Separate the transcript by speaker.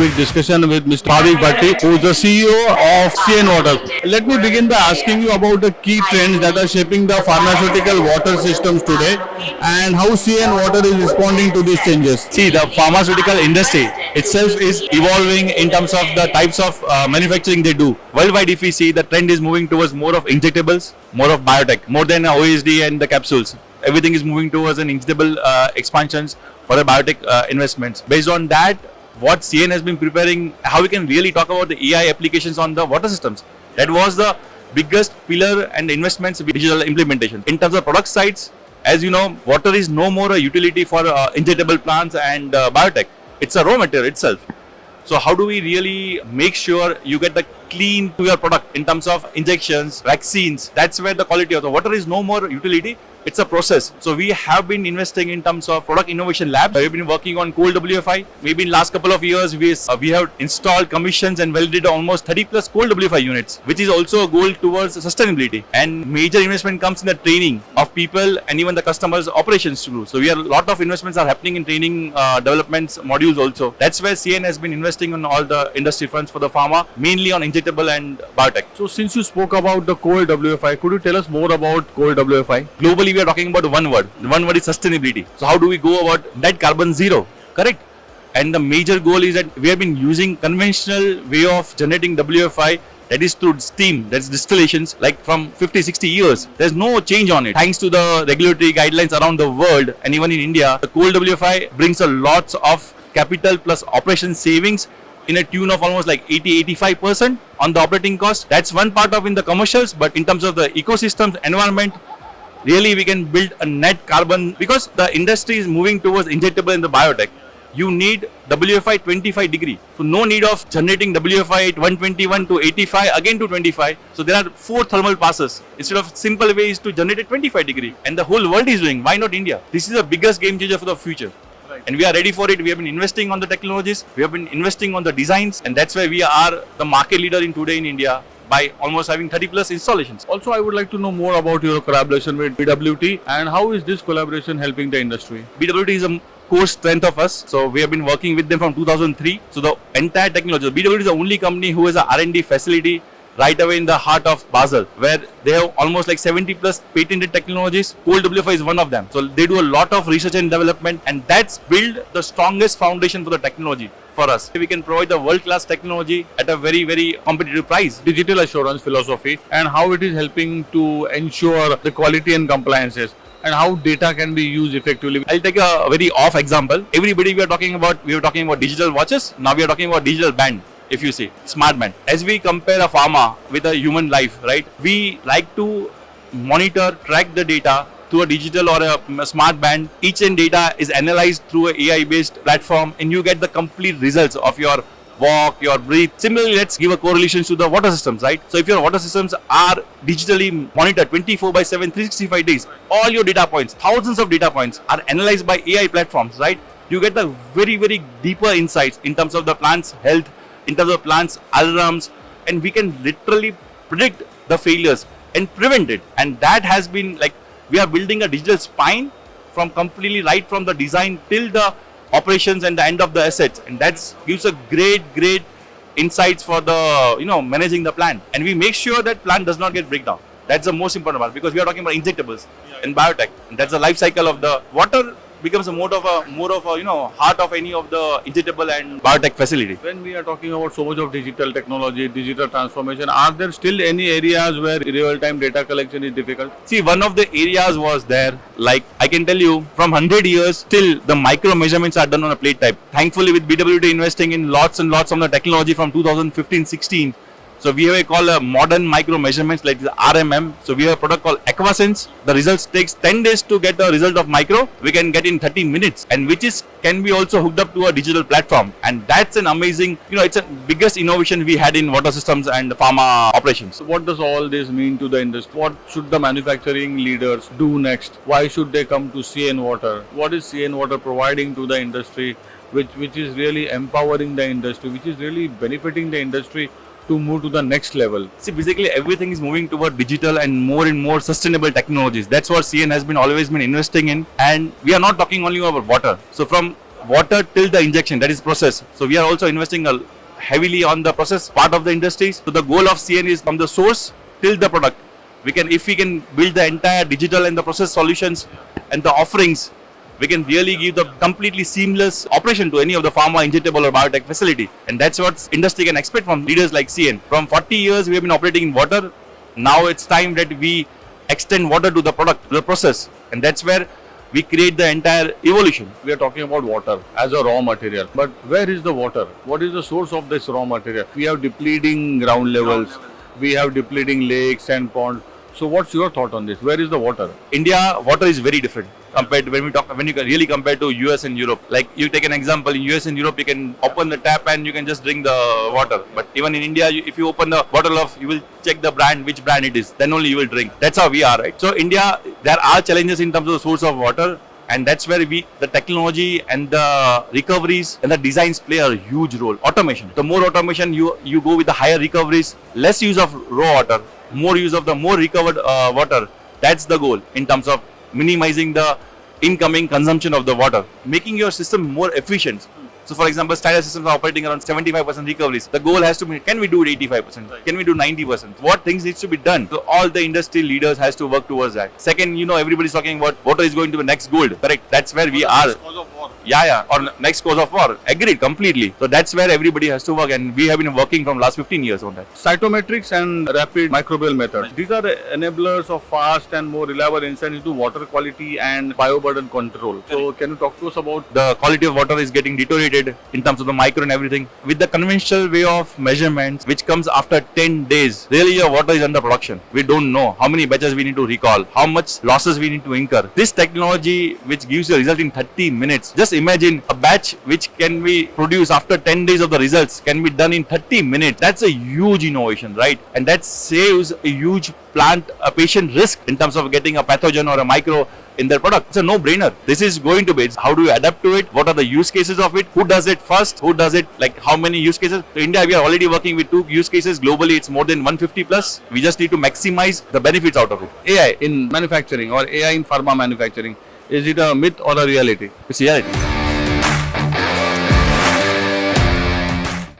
Speaker 1: quick discussion with Mr. Bhavik Bhatti, who is the CEO of CN Water. Let me begin by asking you about the key trends that are shaping the pharmaceutical water systems today and how CN Water is responding to these changes.
Speaker 2: See, the pharmaceutical industry itself is evolving in terms of the types of manufacturing they do. Worldwide, if we see, the trend is moving towards more of injectables, more of biotech, more than OSD and the capsules. Everything is moving towards an injectable expansions for a biotech investments. Based on that, what CN has been preparing, how we can really talk about the AI applications on the water systems. That was the biggest pillar and investments with digital implementation. In terms of product sides, as you know, water is no more a utility for injectable plants and biotech. It's a raw material itself. So how do we really make sure you get the clean to your product in terms of injections, vaccines? That's where the quality of the water is no more utility. It's a process. So we have been investing in terms of product innovation labs. We've been working on cold WFI. Maybe in last couple of years, we have installed, commissions and validated almost 30 plus cold WFI units, which is also a goal towards sustainability. And major investment comes in the training of people and even the customers' operations too. So we are a lot of investments are happening in training developments modules also. That's where CN has been investing on all the industry fronts for the pharma, mainly on injectable and biotech.
Speaker 1: So since you spoke about the cold WFI, could you tell us more about cold WFI?
Speaker 2: Globally, we are talking about one word. The one word is sustainability. So how do we go about net carbon zero? Correct. And the major goal is that we have been using conventional way of generating WFI, that is through steam, that's distillations, like from 50-60 years. There's no change on it. Thanks to the regulatory guidelines around the world and even in India, the cold WFI brings a lot of capital plus operation savings in a tune of almost like 80-85% on the operating cost. That's one part of in the commercials, but in terms of the ecosystems, environment, really we can build a net carbon, because the industry is moving towards injectable and the biotech. You need WFI 25 degree. So no need of generating WFI at 121 to 85 again to 25. So there are 4 thermal passes instead of simple ways to generate at 25 degree. And the whole world is doing. Why not India? This is the biggest game changer for the future. Right. And we are ready for it. We have been investing on the technologies. We have been investing on the designs. And that's why we are the market leader in today in India, by almost having 30 plus installations.
Speaker 1: Also, I would like to know more about your collaboration with BWT and how is this collaboration helping the industry?
Speaker 2: BWT is a core strength of us. So we have been working with them from 2003. So the entire technology, BWT is the only company who has a R&D facility right away in the heart of Basel, where they have almost like 70 plus patented technologies. Cold WFI is one of them. So they do a lot of research and development, and that's built the strongest foundation for the technology. For us, we can provide the world-class technology at a very, very competitive price.
Speaker 1: Digital assurance philosophy and how it is helping to ensure the quality and compliances and how data can be used effectively.
Speaker 2: I'll take a very off example. Everybody we were talking about digital watches. Now we are talking about digital band. If you see, smart band. As we compare a pharma with a human life, right? We like to monitor, track the data through a digital or a smart band. Each and data is analyzed through an AI-based platform, and you get the complete results of your walk, your breathe. Similarly, let's give a correlation to the water systems, right? So if your water systems are digitally monitored 24/7, 365 days, all your data points, thousands of data points are analyzed by AI platforms, right? You get the very, very deeper insights in terms of the plant's health, in terms of plants' alarms, and we can literally predict the failures and prevent it. And that has been like, we are building a digital spine from completely right from the design till the operations and the end of the assets. And that gives a great insights for the, managing the plant. And we make sure that plant does not get breakdown. That's the most important part, because we are talking about injectables and biotech. And that's the life cycle of the water. Becomes a more of a heart of any of the injectable and biotech facility.
Speaker 1: When we are talking about so much of digital technology, digital transformation, are there still any areas where real-time data collection is difficult?
Speaker 2: See, one of the areas was there, like I can tell you, from 100 years still the micro measurements are done on a plate type. Thankfully, with BWT investing in lots and lots of the technology from 2015-16, so we have a modern micro measurements like the RMM. So we have a product called Aquasense. The results takes 10 days to get the result of micro. We can get in 13 minutes, and which can be also hooked up to a digital platform. And that's an amazing, it's a biggest innovation we had in water systems and pharma operations.
Speaker 1: So what does all this mean to the industry? What should the manufacturing leaders do next? Why should they come to CN Water? What is CN Water providing to the industry, which is really empowering the industry, which is really benefiting the industry to move to the next level?
Speaker 2: See, basically everything is moving toward digital and more sustainable technologies. That's what CN has always been investing in. And we are not talking only about water. So from water till the injection, that is process. So we are also investing heavily on the process part of the industries. So the goal of CN is from the source till the product. If we can build the entire digital and the process solutions and the offerings, we can really give the completely seamless operation to any of the pharma, injectable or biotech facility. And that's what industry can expect from leaders like CN. From 40 years we have been operating in water. Now it's time that we extend water to the product, to the process. And that's where we create the entire evolution.
Speaker 1: We are talking about water as a raw material. But where is the water? What is the source of this raw material? We have depleting ground levels. We have depleting lakes and ponds. So what's your thought on this? Where is the water?
Speaker 2: India, water is very different compared to when you can really compare to US and Europe. Like you take an example, in US and Europe, you can open the tap and you can just drink the water. But even in India, if you open the bottle of, you will check the brand, which brand it is. Then only you will drink. That's how we are, right? So India, there are challenges in terms of the source of water. And that's where the technology and the recoveries and the designs play a huge role. Automation. The more automation you go with the higher recoveries, less use of raw water, more use of the more recovered water. That's the goal in terms of minimizing the incoming consumption of the water, making your system more efficient. So for example, standard systems are operating around 75% recoveries. The goal has to be, can we do it 85%? Can we do 90%? What things needs to be done? So all the industry leaders has to work towards that. Second, everybody's talking about water is going to be next gold. Correct. That's where we are. Yeah. Or next cause of war. Agreed completely. So that's where everybody has to work, and we have been working from last 15 years on that.
Speaker 1: Cytometrics and rapid microbial methods. These are the enablers of fast and more reliable insight into water quality and bioburden control. So can you talk to us about
Speaker 2: the quality of water is getting deteriorated in terms of the micro and everything. With the conventional way of measurements, which comes after 10 days, really your water is under production. We don't know how many batches we need to recall, how much losses we need to incur. This technology, which gives you a result in 30 minutes, just imagine a batch which can be produced after 10 days of the results can be done in 30 minutes. That's a huge innovation, right? And that saves a huge patient risk in terms of getting a pathogen or a micro in their product. It's a no-brainer. This is going to be, how do you adapt to it? What are the use cases of it? Who does it first? Who does it? Like how many use cases? In India, we are already working with 2 use cases. Globally, it's more than 150 plus. We just need to maximize the benefits out of it.
Speaker 1: AI in manufacturing or AI in pharma manufacturing? Is it a myth or a reality?
Speaker 2: It's reality.